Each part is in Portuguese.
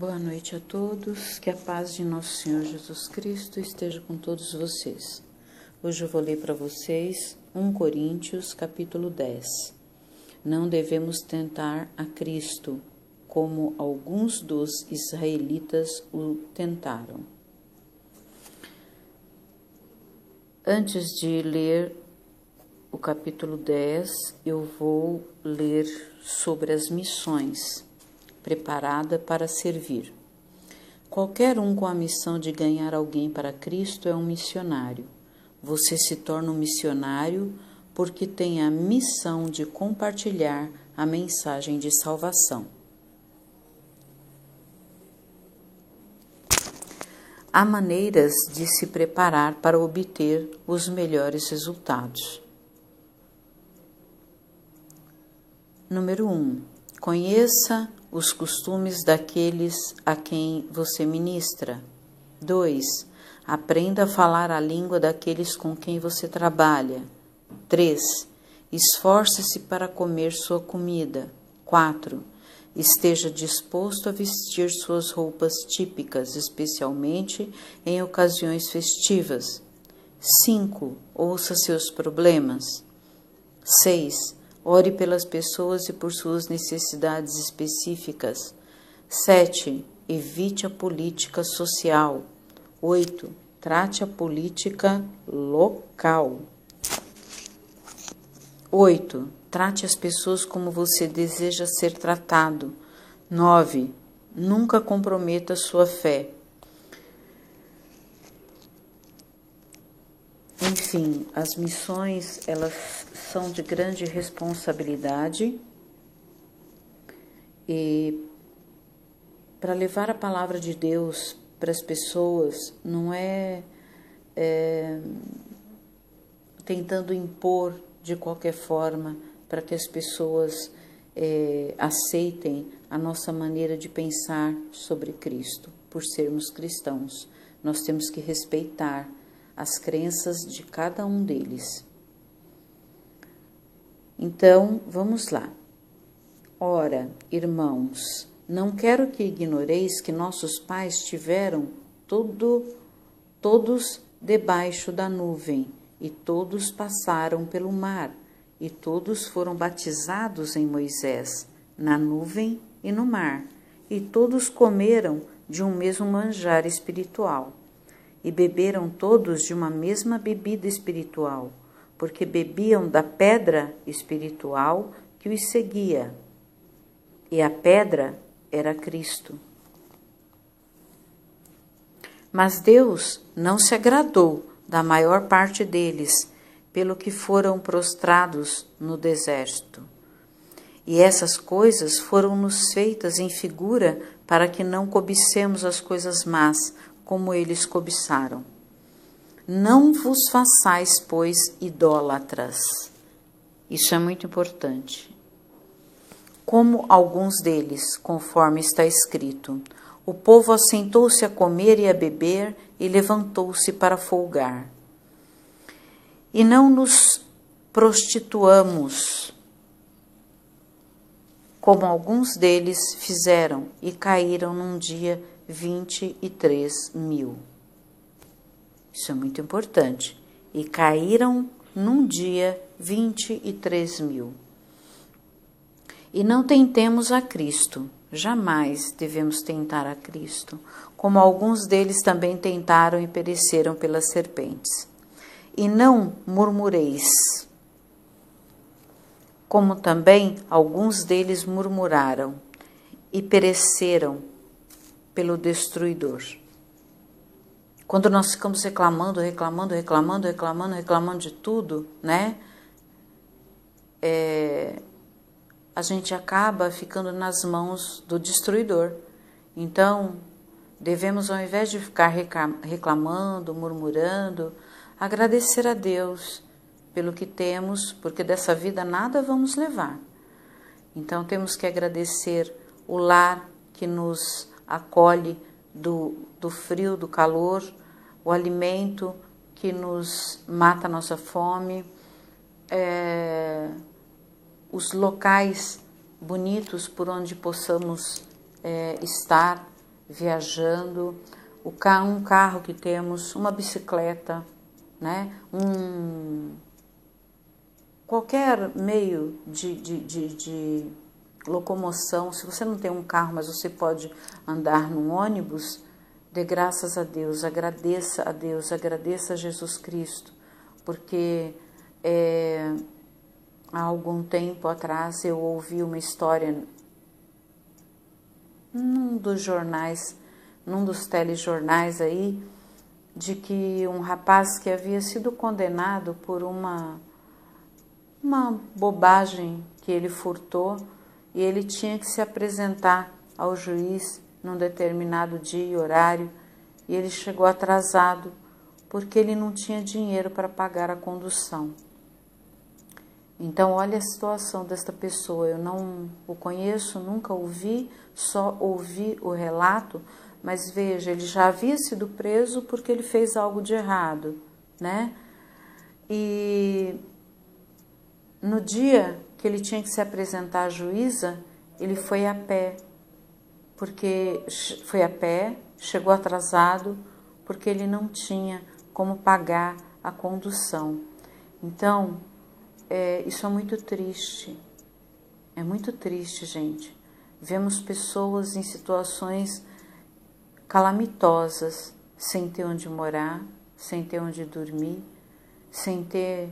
Boa noite a todos, que a paz de nosso Senhor Jesus Cristo esteja com todos vocês. Hoje eu vou ler para vocês 1 Coríntios, capítulo 10. Não devemos tentar a Cristo, como alguns dos israelitas o tentaram. Antes de ler o capítulo 10, eu vou ler sobre as missões. Preparada para servir. Qualquer um com a missão de ganhar alguém para Cristo é um missionário. Você se torna um missionário porque tem a missão de compartilhar a mensagem de salvação. Há maneiras de se preparar para obter os melhores resultados. Número 1. Conheça os costumes daqueles a quem você ministra. 2. Aprenda a falar a língua daqueles com quem você trabalha. 3. Esforce-se para comer sua comida. 4. Esteja disposto a vestir suas roupas típicas, especialmente em ocasiões festivas. 5. Ouça seus problemas. 6. Ore pelas pessoas e por suas necessidades específicas. 7. Evite a política social. 8. Trate a política local. 8. Trate as pessoas como você deseja ser tratado. 9. Nunca comprometa sua fé. Enfim, as missões, elas são de grande responsabilidade e para levar a palavra de Deus para as pessoas não é tentando impor de qualquer forma para que as pessoas aceitem a nossa maneira de pensar sobre Cristo, por sermos cristãos. Nós temos que respeitar as crenças de cada um deles. Então, vamos lá. Ora, irmãos, não quero que ignoreis que nossos pais tiveram todos debaixo da nuvem, e todos passaram pelo mar, e todos foram batizados em Moisés, na nuvem e no mar, e todos comeram de um mesmo manjar espiritual. E beberam todos de uma mesma bebida espiritual, porque bebiam da pedra espiritual que os seguia. E a pedra era Cristo. Mas Deus não se agradou da maior parte deles, pelo que foram prostrados no deserto. E essas coisas foram-nos feitas em figura para que não cobicemos as coisas más, como eles cobiçaram. Não vos façais, pois, idólatras. Isso é muito importante. Como alguns deles, conforme está escrito, o povo assentou-se a comer e a beber e levantou-se para folgar. E não nos prostituamos, como alguns deles fizeram e caíram num dia 23.000. Isso é muito importante. E caíram num dia 23.000. E não tentemos a Cristo. Jamais devemos tentar a Cristo, como alguns deles também tentaram e pereceram pelas serpentes. E não murmureis, como também alguns deles murmuraram e pereceram pelo destruidor. Quando nós ficamos reclamando de tudo, né? A gente acaba ficando nas mãos do destruidor. Então, devemos, ao invés de ficar reclamando, murmurando, agradecer a Deus pelo que temos, porque dessa vida nada vamos levar. Então, temos que agradecer o lar que nos acolhe do frio, do calor, o alimento que nos mata a nossa fome, os locais bonitos por onde possamos estar, viajando, um carro que temos, uma bicicleta, né? Qualquer meio de locomoção. Se você não tem um carro, mas você pode andar num ônibus, dê graças a Deus, agradeça a Deus, agradeça a Jesus Cristo, porque há algum tempo atrás eu ouvi uma história num dos jornais, num dos telejornais aí, de que um rapaz que havia sido condenado por uma bobagem que ele furtou, e ele tinha que se apresentar ao juiz num determinado dia e horário, e ele chegou atrasado porque ele não tinha dinheiro para pagar a condução. Então, olha a situação desta pessoa. Eu não o conheço, nunca ouvi, só ouvi o relato, mas veja, ele já havia sido preso porque ele fez algo de errado, né? E no dia que ele tinha que se apresentar à juíza, ele foi a pé, chegou atrasado, porque ele não tinha como pagar a condução. Então, isso é muito triste, gente. Vemos pessoas em situações calamitosas, sem ter onde morar, sem ter onde dormir, sem ter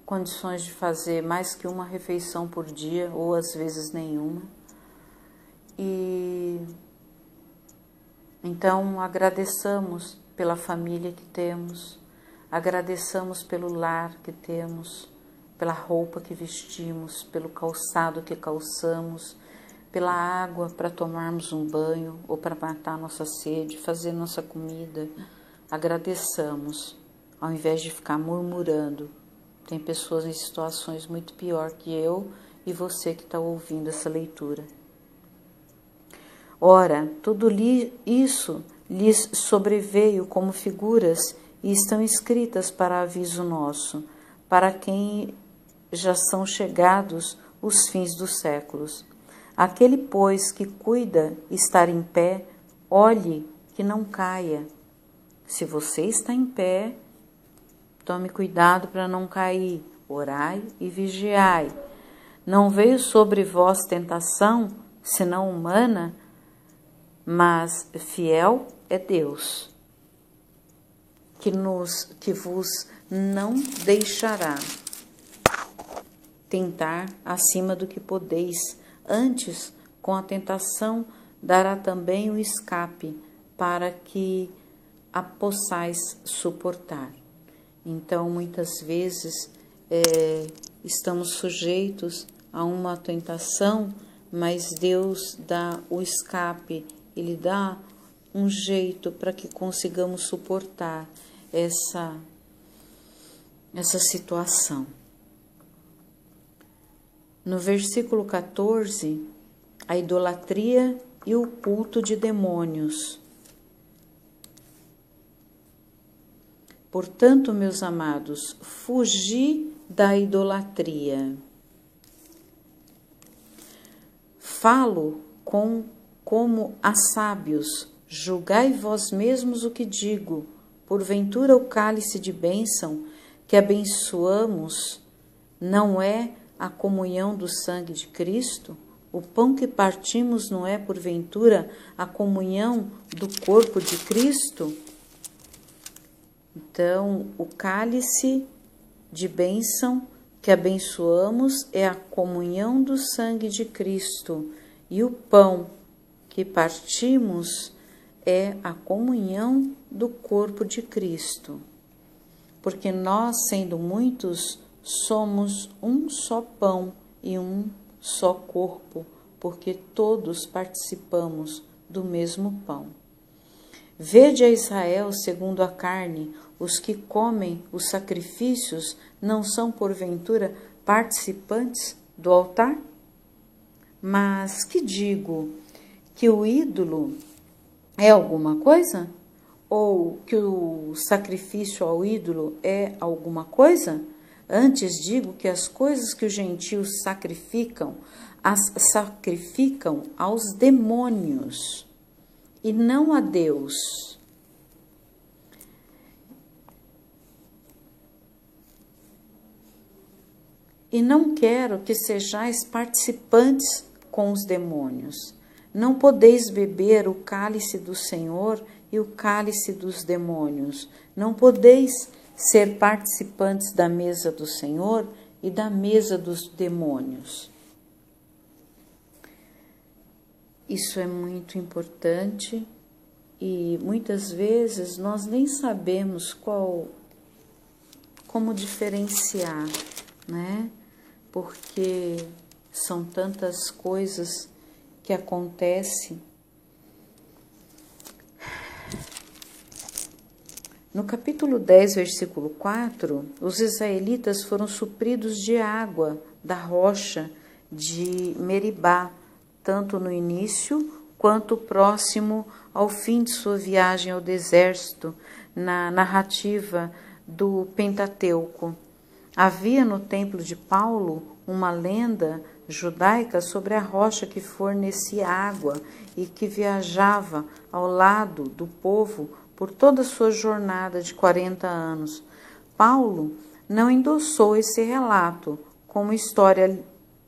condições de fazer mais que uma refeição por dia, ou às vezes nenhuma. E então agradeçamos pela família que temos, agradeçamos pelo lar que temos, pela roupa que vestimos, pelo calçado que calçamos, pela água para tomarmos um banho ou para matar nossa sede, fazer nossa comida. Agradeçamos, ao invés de ficar murmurando. Tem pessoas em situações muito pior que eu e você que está ouvindo essa leitura. Ora, tudo isso lhes sobreveio como figuras e estão escritas para aviso nosso, para quem já são chegados os fins dos séculos. Aquele, pois, que cuida estar em pé, olhe que não caia. Se você está em pé, tome cuidado para não cair, orai e vigiai. Não veio sobre vós tentação, senão humana, mas fiel é Deus, que vos não deixará tentar acima do que podeis, antes, com a tentação, dará também o escape, para que a possais suportar. Então, muitas vezes, estamos sujeitos a uma tentação, mas Deus dá o escape, Ele dá um jeito para que consigamos suportar essa situação. No versículo 14, a idolatria e o culto de demônios. Portanto, meus amados, fugi da idolatria. Falo como a sábios, julgai vós mesmos o que digo. Porventura o cálice de bênção que abençoamos não é a comunhão do sangue de Cristo? O pão que partimos não é, porventura, a comunhão do corpo de Cristo? Então, o cálice de bênção que abençoamos é a comunhão do sangue de Cristo, e o pão que partimos é a comunhão do corpo de Cristo. Porque nós, sendo muitos, somos um só pão e um só corpo, porque todos participamos do mesmo pão. Vede a Israel segundo a carne, os que comem os sacrifícios não são porventura participantes do altar? Mas que digo? Que o ídolo é alguma coisa? Ou que o sacrifício ao ídolo é alguma coisa? Antes digo que as coisas que os gentios sacrificam, as sacrificam aos demônios. e não a Deus. E não quero que sejais participantes com os demônios. Não podeis beber o cálice do Senhor e o cálice dos demônios. Não podeis ser participantes da mesa do Senhor e da mesa dos demônios. Isso é muito importante e muitas vezes nós nem sabemos como diferenciar, né? Porque são tantas coisas que acontecem. No capítulo 10, versículo 4, os israelitas foram supridos de água da rocha de Meribá, tanto no início quanto próximo ao fim de sua viagem ao deserto, na narrativa do Pentateuco. Havia no templo de Paulo uma lenda judaica sobre a rocha que fornecia água e que viajava ao lado do povo por toda a sua jornada de 40 anos. Paulo não endossou esse relato como história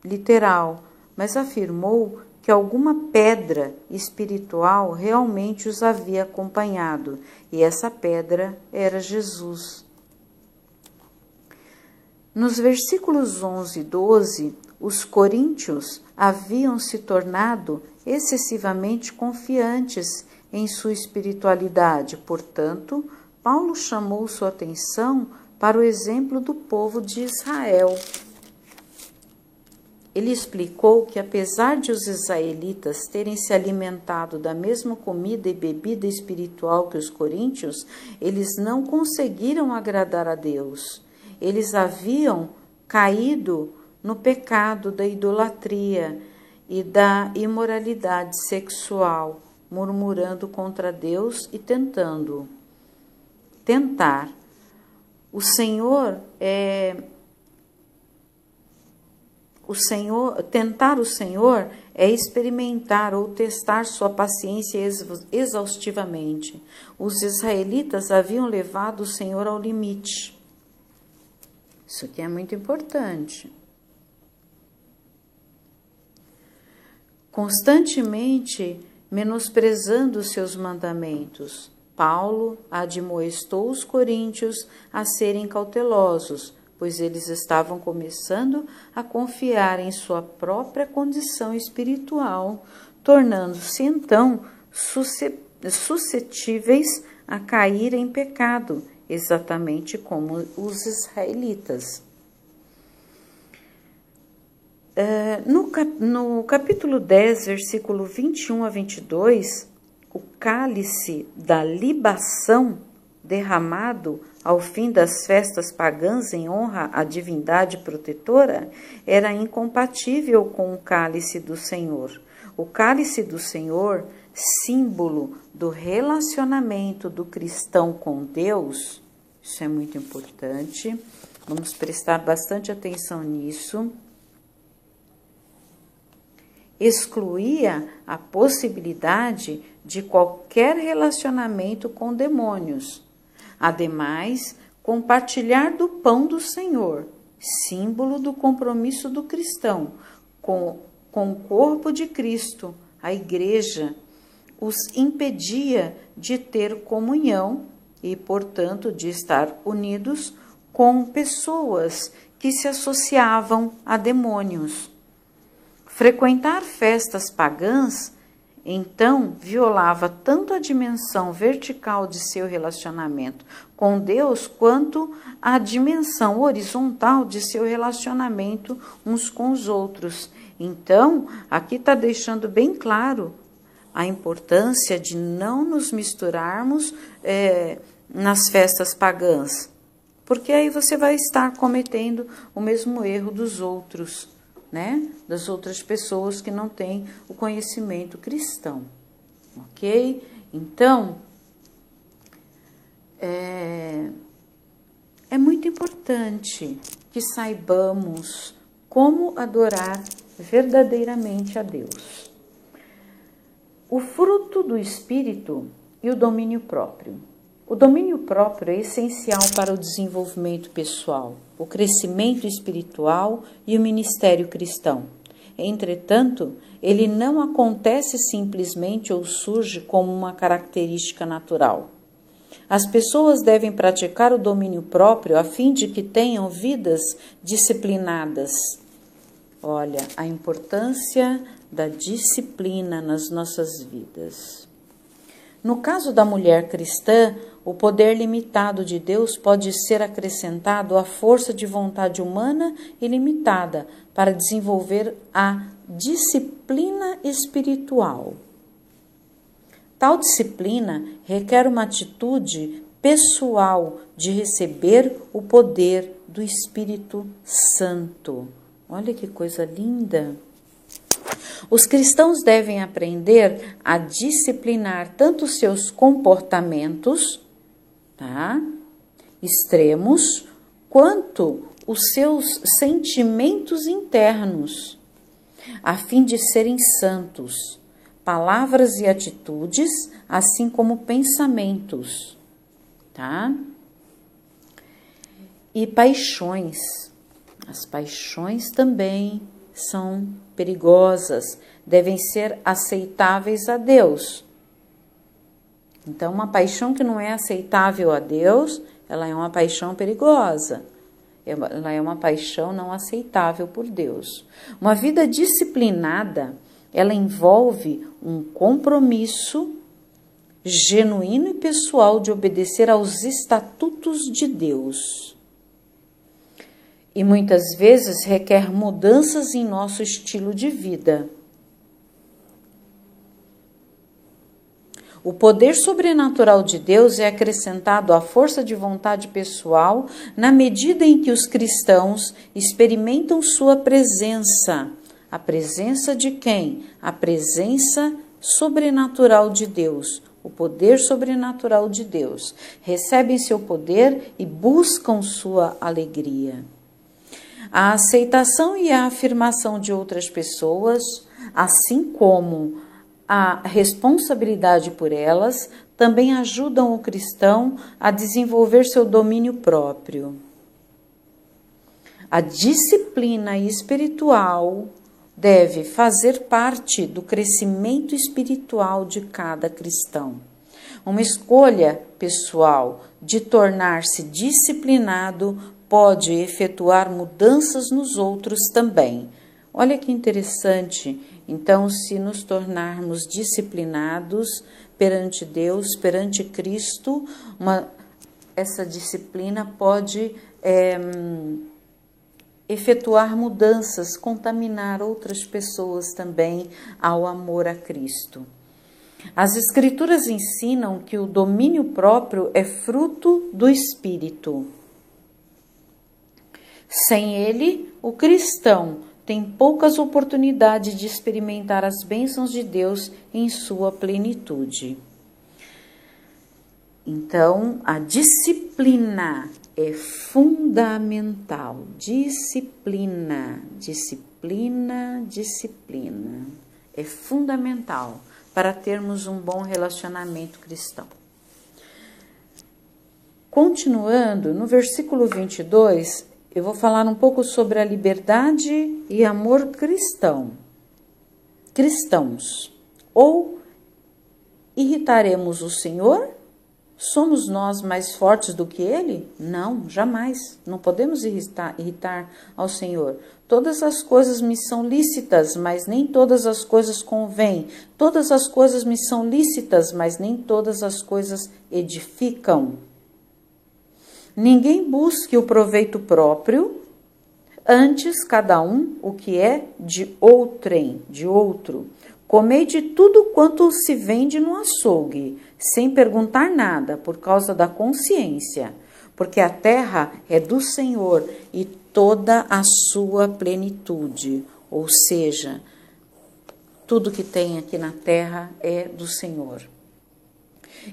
literal, mas afirmou que alguma pedra espiritual realmente os havia acompanhado, e essa pedra era Jesus. Nos versículos 11 e 12, os coríntios haviam se tornado excessivamente confiantes em sua espiritualidade. Portanto, Paulo chamou sua atenção para o exemplo do povo de Israel. Ele explicou que, apesar de os israelitas terem se alimentado da mesma comida e bebida espiritual que os coríntios, eles não conseguiram agradar a Deus. Eles haviam caído no pecado da idolatria e da imoralidade sexual, murmurando contra Deus e tentar. Tentar o Senhor é experimentar ou testar sua paciência exaustivamente. Os israelitas haviam levado o Senhor ao limite. Isso aqui é muito importante. Constantemente menosprezando os seus mandamentos, Paulo admoestou os coríntios a serem cautelosos, pois eles estavam começando a confiar em sua própria condição espiritual, tornando-se então suscetíveis a cair em pecado, exatamente como os israelitas. No capítulo 10, versículo 21 a 22, o cálice da libação derramado ao fim das festas pagãs em honra à divindade protetora era incompatível com o cálice do Senhor. O cálice do Senhor, símbolo do relacionamento do cristão com Deus, isso é muito importante, vamos prestar bastante atenção nisso, excluía a possibilidade de qualquer relacionamento com demônios. Ademais, compartilhar do pão do Senhor, símbolo do compromisso do cristão com o corpo de Cristo, a igreja, os impedia de ter comunhão e, portanto, de estar unidos com pessoas que se associavam a demônios. Frequentar festas pagãs, então, violava tanto a dimensão vertical de seu relacionamento com Deus, quanto a dimensão horizontal de seu relacionamento uns com os outros. Então, aqui está deixando bem claro a importância de não nos misturarmos nas festas pagãs, porque aí você vai estar cometendo o mesmo erro dos outros, né? Das outras pessoas que não têm o conhecimento cristão, ok? Então, é muito importante que saibamos como adorar verdadeiramente a Deus. O fruto do Espírito e o domínio próprio. O domínio próprio é essencial para o desenvolvimento pessoal, o crescimento espiritual e o ministério cristão. Entretanto, ele não acontece simplesmente ou surge como uma característica natural. As pessoas devem praticar o domínio próprio a fim de que tenham vidas disciplinadas. Olha, a importância da disciplina nas nossas vidas. No caso da mulher cristã, o poder limitado de Deus pode ser acrescentado à força de vontade humana ilimitada para desenvolver a disciplina espiritual. Tal disciplina requer uma atitude pessoal de receber o poder do Espírito Santo. Olha que coisa linda! Os cristãos devem aprender a disciplinar tanto seus comportamentos, extremos, quanto os seus sentimentos internos, a fim de serem santos, palavras e atitudes, assim como pensamentos, E paixões. As paixões também são perigosas, devem ser aceitáveis a Deus. Então, uma paixão que não é aceitável a Deus, ela é uma paixão perigosa. Ela é uma paixão não aceitável por Deus. Uma vida disciplinada, ela envolve um compromisso genuíno e pessoal de obedecer aos estatutos de Deus. E muitas vezes requer mudanças em nosso estilo de vida. O poder sobrenatural de Deus é acrescentado à força de vontade pessoal na medida em que os cristãos experimentam sua presença. A presença de quem? A presença sobrenatural de Deus. O poder sobrenatural de Deus. Recebem seu poder e buscam sua alegria. A aceitação e a afirmação de outras pessoas, assim como a responsabilidade por elas, também ajudam o cristão a desenvolver seu domínio próprio. A disciplina espiritual deve fazer parte do crescimento espiritual de cada cristão. Uma escolha pessoal de tornar-se disciplinado pode efetuar mudanças nos outros também. Olha que interessante. Então, se nos tornarmos disciplinados perante Deus, perante Cristo, essa disciplina pode efetuar mudanças, contaminar outras pessoas também ao amor a Cristo. As Escrituras ensinam que o domínio próprio é fruto do Espírito. Sem ele, o cristão tem poucas oportunidades de experimentar as bênçãos de Deus em sua plenitude. Então, a disciplina é fundamental. Disciplina. É fundamental para termos um bom relacionamento cristão. Continuando, no versículo 22, eu vou falar um pouco sobre a liberdade e amor cristãos. Ou irritaremos o Senhor? Somos nós mais fortes do que Ele? Não, jamais. Não podemos irritar ao Senhor. Todas as coisas me são lícitas, mas nem todas as coisas convêm. Todas as coisas me são lícitas, mas nem todas as coisas edificam. Ninguém busque o proveito próprio, antes cada um o que é de outrem, de outro. Comei de tudo quanto se vende no açougue, sem perguntar nada, por causa da consciência, porque a terra é do Senhor e toda a sua plenitude, ou seja, tudo que tem aqui na terra é do Senhor.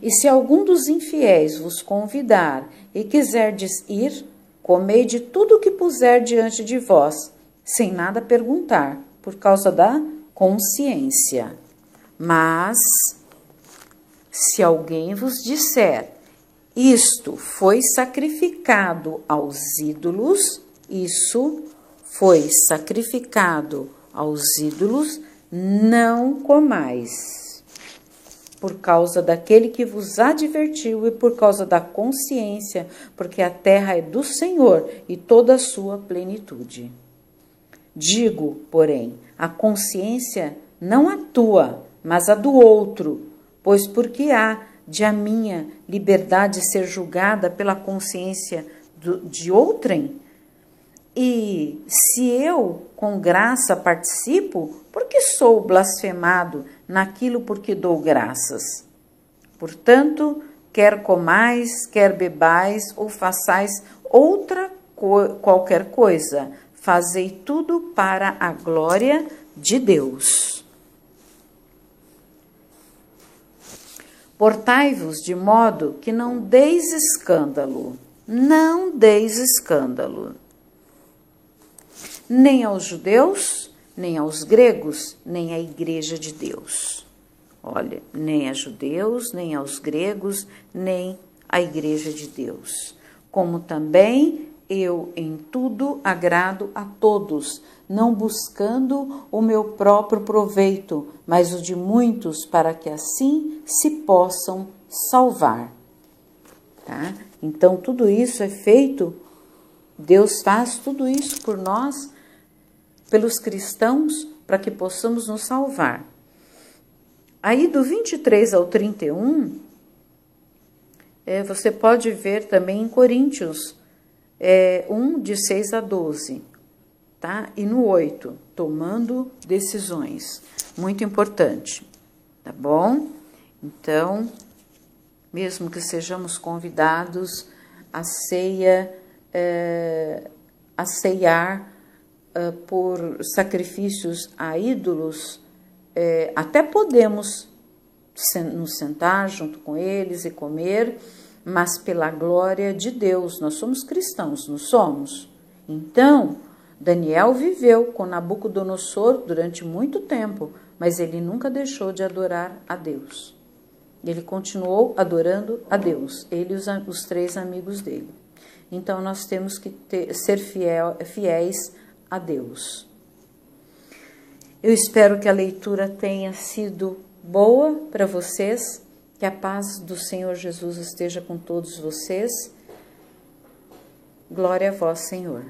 E se algum dos infiéis vos convidar e quiserdes ir, comei de tudo o que puser diante de vós, sem nada perguntar, por causa da consciência. Mas, se alguém vos disser, isto foi sacrificado aos ídolos, isso foi sacrificado aos ídolos, não comais, por causa daquele que vos advertiu e por causa da consciência, porque a terra é do Senhor e toda a sua plenitude. Digo, porém, a consciência não a tua, mas a do outro, pois porque há de a minha liberdade ser julgada pela consciência de outrem? E se eu com graça participo, por que sou blasfemado naquilo por que dou graças? Portanto, quer comais, quer bebais, ou façais qualquer coisa, fazei tudo para a glória de Deus. Portai-vos de modo que não deis escândalo, nem aos judeus, nem aos gregos, nem à igreja de Deus. Olha, nem a judeus, nem aos gregos, nem à igreja de Deus. Como também eu em tudo agrado a todos, não buscando o meu próprio proveito, mas o de muitos, para que assim se possam salvar. Tá? Então, tudo isso é feito, Deus faz tudo isso por nós, pelos cristãos, para que possamos nos salvar. Aí, do 23 ao 31, você pode ver também em Coríntios 1, de 6 a 12, tá? E no 8, tomando decisões. Muito importante, tá bom? Então, mesmo que sejamos convidados a ceiar por sacrifícios a ídolos, até podemos nos sentar junto com eles e comer, mas pela glória de Deus. Nós somos cristãos, não somos? Então, Daniel viveu com Nabucodonosor durante muito tempo, mas ele nunca deixou de adorar a Deus. Ele continuou adorando a Deus, ele e os 3 amigos dele. Então, nós temos que ser fiéis a Deus. Eu espero que a leitura tenha sido boa para vocês, que a paz do Senhor Jesus esteja com todos vocês. Glória a vós, Senhor.